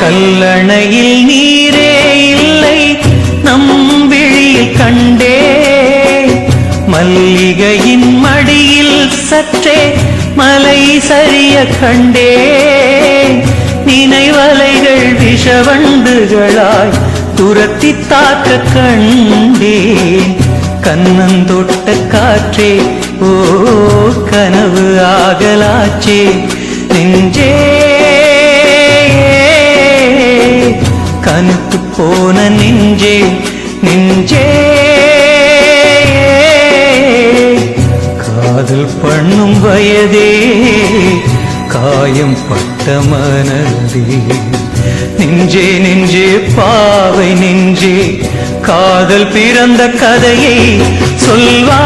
கல்லணையில் நீரே இல்லை நம் விழியில் கண்டே மல்லிகையின் மடியில் சற்றே மலை சரிய கண்டே நினைவலைகள் விஷவண்டுகளாய் துரத்தி தாக்க கண்டேன் கண்ணந்தொட்ட காற்றே ஓ கனவு ஆகலாச்சே நெஞ்சே கனுத்து போன நெஞ்சே நெஞ்சே காதல் பண்ணும் வயதே காயம் பட்ட மனதே நெஞ்சே நெஞ்சே பாவை நெஞ்சே காதல் பிறந்த கதையை சொல்வா